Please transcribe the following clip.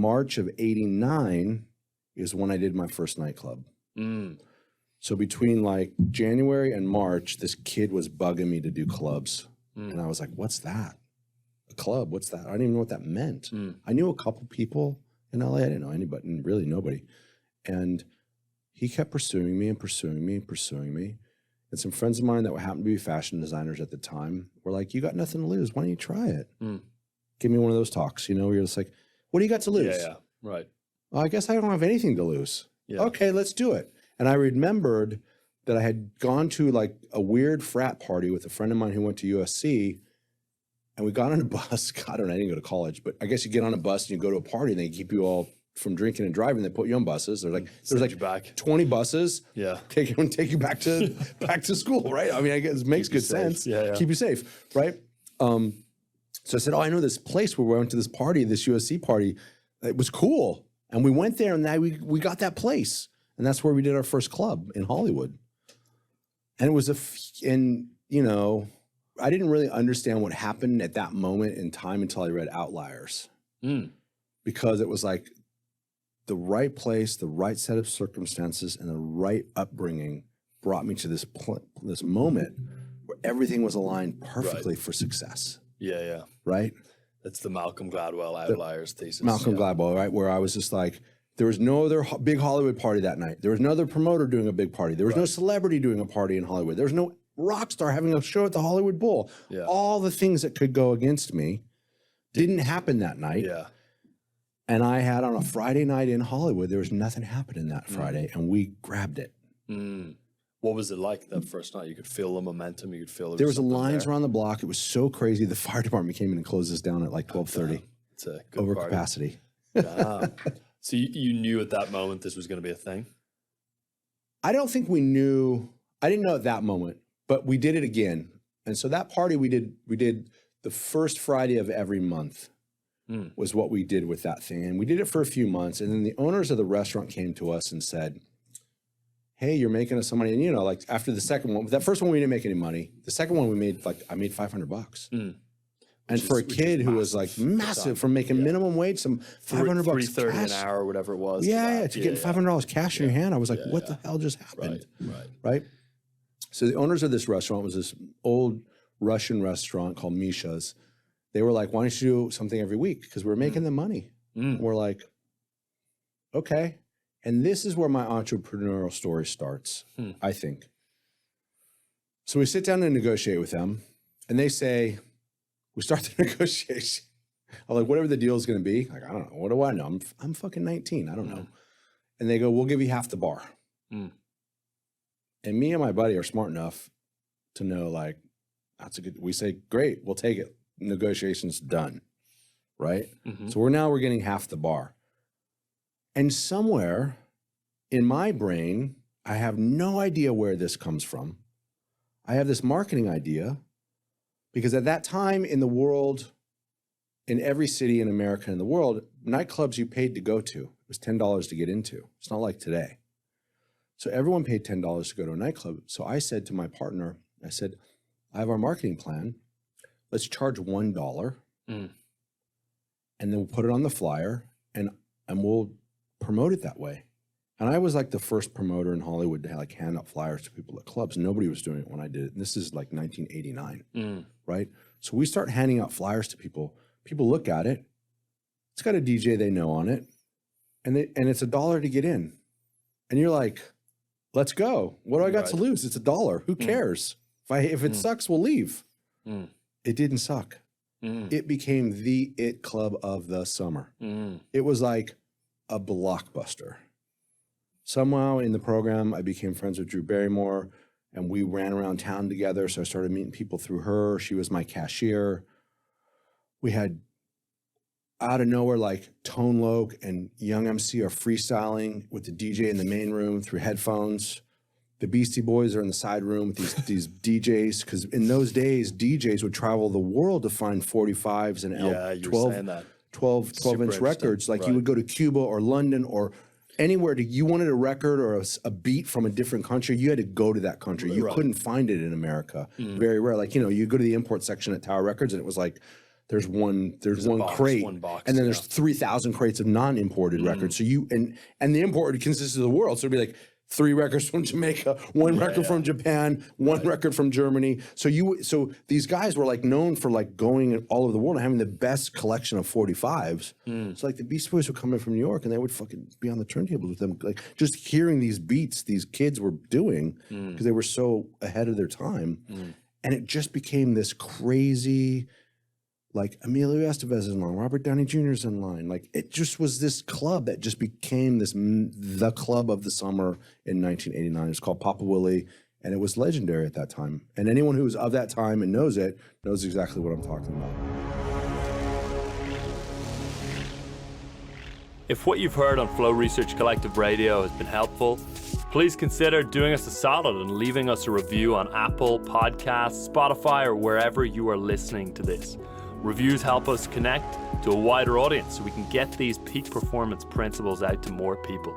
March of '89 is when I did my first nightclub. So between like January and March, this kid was bugging me to do clubs. And I was like, what's that? A club? What's that? I didn't even know what that meant. I knew a couple people in LA. I didn't know anybody, really nobody. And he kept pursuing me and pursuing me and pursuing me. And some friends of mine that happened to be fashion designers at the time were like, you got nothing to lose. Why don't you try it? Give me one of those talks, you know, where you're just like, what do you got to lose? Yeah, right. Well, I guess I don't have anything to lose. Okay, let's do it. And I remembered that I had gone to like a weird frat party with a friend of mine who went to USC, and we got on a bus. God, I didn't go to college, but I guess you get on a bus and you go to a party and they keep you all from drinking and driving. They put you on buses. They're like, there's like back. 20 buses. Yeah. Take you back to school, right? I mean, I guess it makes good sense. Yeah. Keep you safe, right? So I said, oh, I know this place where we went to this party, this USC party. It was cool. And we went there and we got that place. And that's where we did our first club in Hollywood. And it was you know, I didn't really understand what happened at that moment in time until I read Outliers. Because it was like the right place, the right set of circumstances, and the right upbringing brought me to this moment where everything was aligned perfectly for success. Yeah. Right? That's the Malcolm Gladwell Outliers thesis. Malcolm Gladwell, right? Where I was just like, there was no other big Hollywood party that night. There was no other promoter doing a big party. There was no celebrity doing a party in Hollywood. There was no rock star having a show at the Hollywood Bowl. All the things that could go against me didn't happen that night. And I had on a Friday night in Hollywood, there was nothing happening that Friday, and we grabbed it. What was it like that first night? You could feel the momentum. You could feel there was lines around the block. It was so crazy. The fire department came in and closed us down at like 12:30. It's a good over party. capacity. So you knew at that moment this was going to be a thing? I don't think we knew. I didn't know at that moment, but we did it again. And so that party we did the first Friday of every month was what we did with that thing. And we did it for a few months. And then the owners of the restaurant came to us and said, hey, you're making us some money. And you know, like after the second one, that first one we didn't make any money. The second one we made I made $500. And for a kid who was like massive from making minimum wage, some $500 $3.30 cash. an hour or whatever it was. To getting $500 cash in your hand. I was like, what the hell just happened? Right. So the owners of this restaurant was this old Russian restaurant called Misha's. They were like, why don't you do something every week? Because we're making them money. We're like, okay. And this is where my entrepreneurial story starts, I think. So we sit down and negotiate with them, and they say, we start the negotiation. I'm like, whatever the deal is going to be. Like, I don't know. What do I know? I'm fucking 19. I don't know. And they go, we'll give you half the bar. And me and my buddy are smart enough to know, like, we say, great, we'll take it. Negotiations done. Right? So we're getting half the bar. And somewhere in my brain, I have no idea where this comes from. I have this marketing idea. Because at that time in the world, in every city in America and the world, nightclubs you paid to go to. It was $10 to get into. It's not like today. So everyone paid $10 to go to a nightclub. So I said to my partner, I said, I have our marketing plan. Let's charge $1 and then we'll put it on the flyer and we'll promote it that way. And I was like the first promoter in Hollywood to like hand out flyers to people at clubs. Nobody was doing it when I did it. And this is like 1989, right? So we start handing out flyers to people. People look at it. It's got a DJ they know on it. And it's $1 to get in. And you're like, let's go. What do I got to lose? It's $1. Who cares? If it sucks, we'll leave. It didn't suck. It became the it club of the summer. It was like a blockbuster. Somehow in the program, I became friends with Drew Barrymore, and we ran around town together. So I started meeting people through her. She was my cashier. We had, out of nowhere, like Tone Loc and Young MC are freestyling with the DJ in the main room through headphones. The Beastie Boys are in the side room with these DJs, because in those days, DJs would travel the world to find 45s and 12-inch records. Like you would go to Cuba or London or anywhere you wanted a record or a beat from a different country, you had to go to that country. You couldn't find it in America. Very rare. Like, you go to the import section at Tower Records and it was like, there's one box, crate, one box, and then there's 3,000 crates of non-imported records. So and the imported consists of the world. So it'd be like 3 records from Jamaica, 1 record from Japan, 1 record from Germany. So these guys were like known for like going all over the world and having the best collection of 45s. So like the Beast Boys would come in from New York and they would fucking be on the turntables with them, like just hearing these beats these kids were doing because they were so ahead of their time. And it just became this crazy, like Emilio Estevez is in line, Robert Downey Jr. is in line. Like it just was this club that just became the club of the summer in 1989. It's called Papa Willie, and it was legendary at that time. And anyone who was of that time and knows it knows exactly what I'm talking about. If what you've heard on Flow Research Collective Radio has been helpful, please consider doing us a solid and leaving us a review on Apple Podcasts, Spotify, or wherever you are listening to this. Reviews help us connect to a wider audience so we can get these peak performance principles out to more people.